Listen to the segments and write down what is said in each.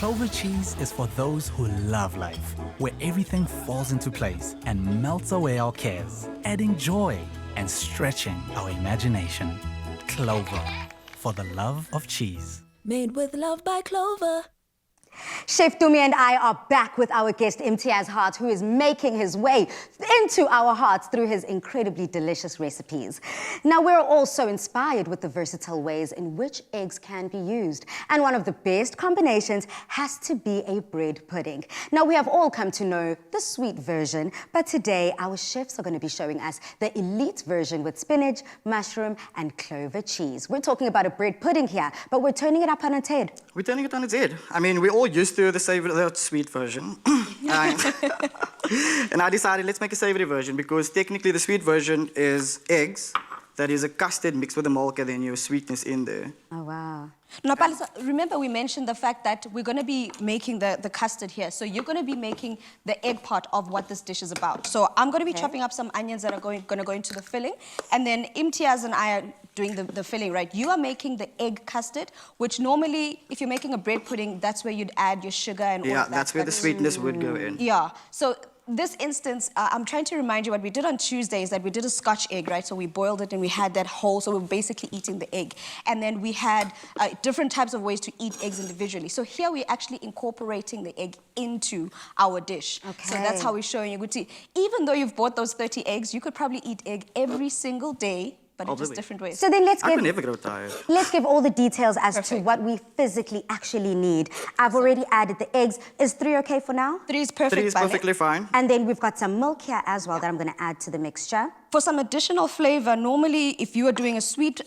Clover cheese is for those who love life, where everything falls into place and melts away our cares, adding joy and stretching our imagination. Clover, for the love of cheese. Made with love by Clover. Chef Dumi and I are back with our guest Imtiaz Hart, who is making his way into our hearts through his incredibly delicious recipes. Now, we're also inspired with the versatile ways in which eggs can be used. And one of the best combinations has to be a bread pudding. Now, we have all come to know the sweet version, but today our chefs are going to be showing us the elite version with spinach, mushroom, and clover cheese. We're talking about a bread pudding here, but we're turning it up on its head. We're turning it on its head. I mean, we all used to the sweet version. And I decided, let's make a savory version, because technically the sweet version is eggs. That is a custard mixed with the milk and then your sweetness in there. Oh, wow. Now, Palisa, remember we mentioned the fact that we're going to be making the custard here. So you're going to be making the egg part of what this dish is about. So I'm going to be chopping up some onions that are going to go into the filling. And then Imtiaz and I are doing the filling, right? You are making the egg custard, which normally, if you're making a bread pudding, that's where you'd add your sugar and all of that. Yeah, that's where the sweetness would go in. Yeah. So this instance, I'm trying to remind you what we did on Tuesday is that we did a Scotch egg, right? So we boiled it and we had that whole, so we were basically eating the egg. And then we had different types of ways to eat eggs individually. So here we're actually incorporating the egg into our dish. Okay. So that's how we're showing you. Good. Even though you've bought those 30 eggs, you could probably eat egg every single day, but in just different ways. So then let's I could never grow tired. Let's give all the details as to what we physically actually need. I've already added the eggs. Is 3 okay for now? 3 is perfect. 3 is perfectly fine. And then we've got some milk here as well that I'm going to add to the mixture. For some additional flavor, normally if you are doing a sweet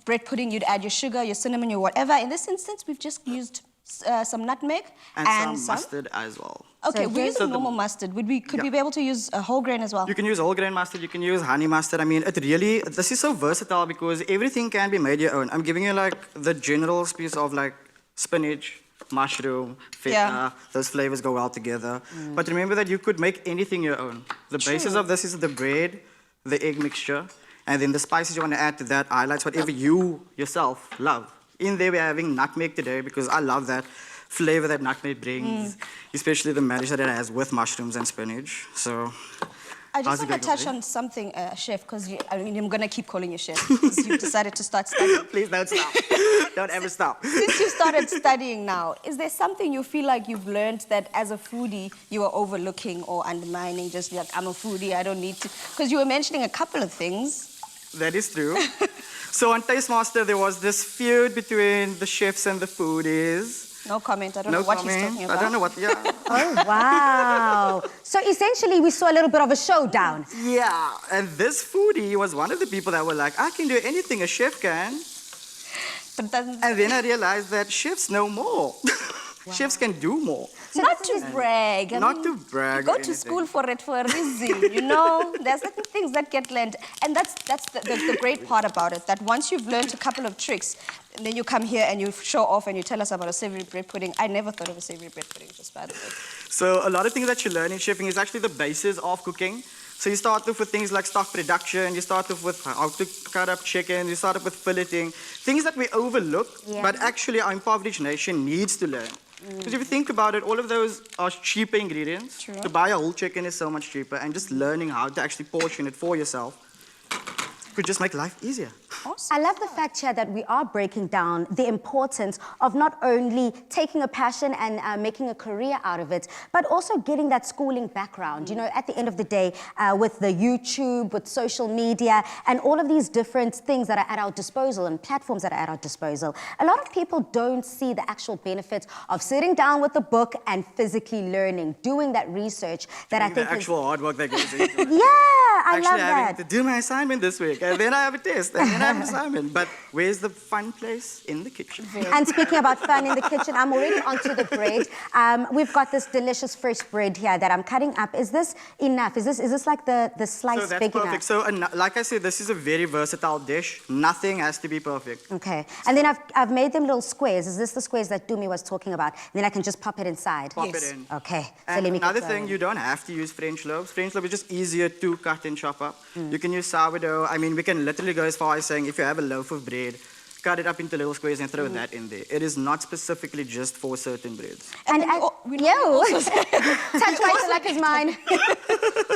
bread pudding, you'd add your sugar, your cinnamon, your whatever. In this instance, we've just used some nutmeg and some mustard as well. Okay, So we're using normal mustard. Could we be able to use a whole grain as well? You can use whole grain mustard, you can use honey mustard. I mean, this is so versatile because everything can be made your own. I'm giving you like the general piece of like spinach, mushroom, feta, those flavors go well together. But remember that you could make anything your own. The basis of this is the bread, the egg mixture, and then the spices you want to add to that highlights whatever you yourself love. In there we're having nutmeg today because I love that flavor that nutmeg brings, especially the marriage that it has with mushrooms and spinach. So I just want to touch on something, Chef, because I'm going to keep calling you Chef, because you've decided to start studying. Please don't stop. Don't ever stop. Since you started studying now, is there something you feel like you've learned that as a foodie you are overlooking or undermining, just like, I'm a foodie, I don't need to? Because you were mentioning a couple of things. That is true. So on Taste Master, there was this feud between the chefs and the foodies. No comment. I don't know what he's talking about. I don't know what, Oh, wow. So essentially, we saw a little bit of a showdown. Yeah, and this foodie was one of the people that were like, I can do anything a chef can. But doesn't... And then I realized that chefs know more. Wow. Chefs can do more. So not to brag. Not to brag. You go to school for it for a reason, you know? There's certain things that get learned. And that's the great part about it, that once you've learned a couple of tricks, and then you come here and you show off and you tell us about a savory bread pudding. I never thought of a savory bread pudding, just by the way. So a lot of things that you learn in chefing is actually the basis of cooking. So you start off with things like stock production, you start off with how to cut up chicken, you start off with filleting, things that we overlook, but actually our impoverished nation needs to learn. Because if you think about it, all of those are cheaper ingredients. True. To buy a whole chicken is so much cheaper, and just learning how to actually portion it for yourself could just make life easier. Awesome. I love the fact here that we are breaking down the importance of not only taking a passion and making a career out of it, but also getting that schooling background. You know, at the end of the day, with the YouTube, with social media, and all of these different things that are at our disposal and platforms that are at our disposal, a lot of people don't see the actual benefits of sitting down with a book and physically learning, doing that research that I think the actual hard work that goes into it. Yeah, I love that. Actually having to do my assignment this week, and then I have a test, and then I have an assignment. But where's the fun place? In the kitchen. And speaking about fun in the kitchen, I'm already onto the bread. We've got this delicious fresh bread here that I'm cutting up. Is this enough? Is this like the slice so that's big perfect. enough? So like I said, this is a very versatile dish. Nothing has to be perfect. Okay. And then I've made them little squares. Is this the squares that Dumi was talking about? Then I can just pop it inside. Pop it in. Okay. And so let me another thing, you don't have to use French loaves. French loaf is just easier to cut and chop up. You can use sourdough. I mean, we can literally go as far as saying if you have a loaf of bread, cut it up into little squares and throw that in there. It is not specifically just for certain breads. And then touch my like is mine.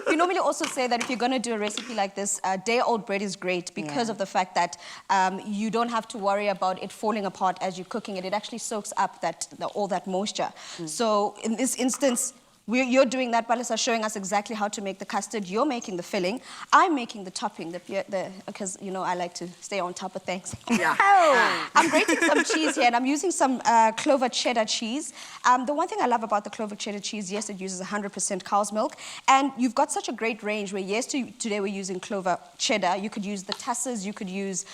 We normally also say that if you're going to do a recipe like this, day-old bread is great because of the fact that you don't have to worry about it falling apart as you're cooking it. It actually soaks up all that moisture. So in this instance, you're doing that, Palisa, showing us exactly how to make the custard. You're making the filling. I'm making the topping, because, you know, I like to stay on top of things. Yeah. I'm grating some cheese here, and I'm using some Clover cheddar cheese. The one thing I love about the Clover cheddar cheese, yes, it uses 100% cow's milk, and you've got such a great range where, yes, today we're using Clover cheddar. You could use the tassas, you could use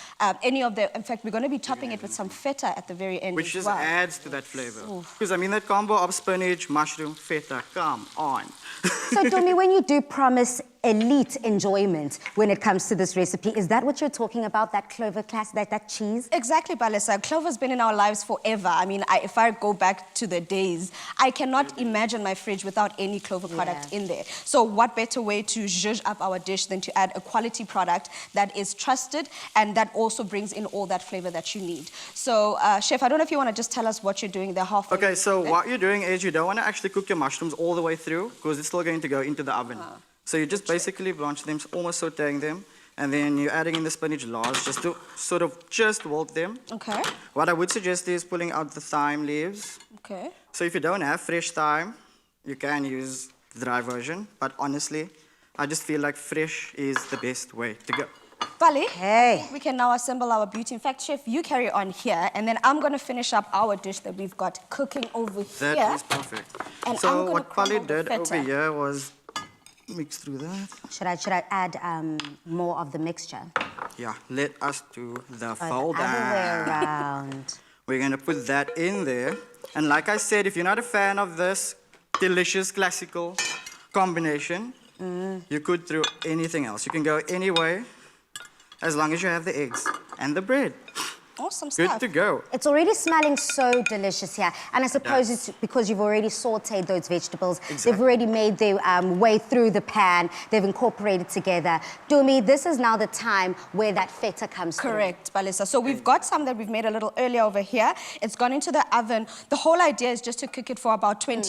any of the... In fact, we're going to be topping it with some feta at the very end which as just well. adds to that flavor. Because, I mean, that combo of spinach, mushroom, feta, come on. So, Domi, when you do promise elite enjoyment when it comes to this recipe, is that what you're talking about, that Clover class, that cheese? Exactly, Palisa. Clover's been in our lives forever. I mean, if I go back to the days, I cannot imagine my fridge without any Clover product in there. So what better way to zhuzh up our dish than to add a quality product that is trusted and that also brings in all that flavor that you need. So, Chef, I don't know if you want to just tell us what you're doing there halfway. Okay, so what you're doing is you don't want to actually cook your mushrooms all the way through because it's still going to go into the oven. So you just basically blanch them, almost sauteing them, and then you're adding in the spinach last just to sort of just wilt them. Okay. What I would suggest is pulling out the thyme leaves. Okay. So if you don't have fresh thyme, you can use the dry version, but honestly, I just feel like fresh is the best way to go. Bali, Hey. we can now assemble our beauty. In fact, Chef, you carry on here, and then I'm going to finish up our dish that we've got cooking over here. That is perfect. And I'm So gonna what Pali crumble the did over feta. here was mix through that. Should I add more of the mixture? Yeah, let us do the Or fold the other way down. around. We're gonna put that in there. And like I said, if you're not a fan of this delicious classical combination, you could throw anything else. You can go any way, as long as you have the eggs and the bread. Awesome Good stuff. to go. It's already smelling so delicious here. And I suppose it's because you've already sauteed those vegetables. Exactly. They've already made their way through the pan. They've incorporated together. Dumi, this is now the time where that feta comes through. Correct, Balisa. So we've got some that we've made a little earlier over here. It's gone into the oven. The whole idea is just to cook it for about 10,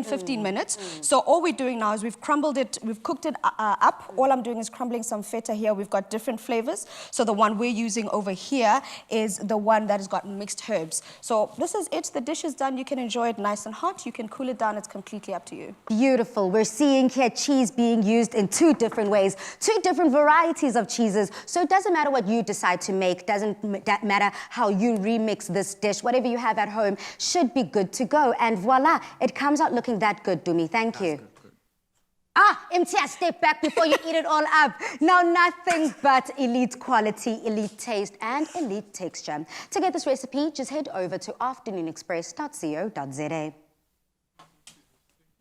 15 minutes. So all we're doing now is we've crumbled it, we've cooked it up. All I'm doing is crumbling some feta here. We've got different flavors. So the one we're using over here is the one that has got mixed herbs. So this is it. The dish is done. You can enjoy it nice and hot. You can cool it down. It's completely up to you. Beautiful. We're seeing here cheese being used in 2 different ways, 2 different varieties of cheeses. So it doesn't matter what you decide to make, doesn't matter how you remix this dish. Whatever you have at home should be good to go. And voila, it comes out looking that good, Dumi. Thank you. Imtiaz, step back before you eat it all up. Now, nothing but elite quality, elite taste, and elite texture. To get this recipe, just head over to afternoonexpress.co.za.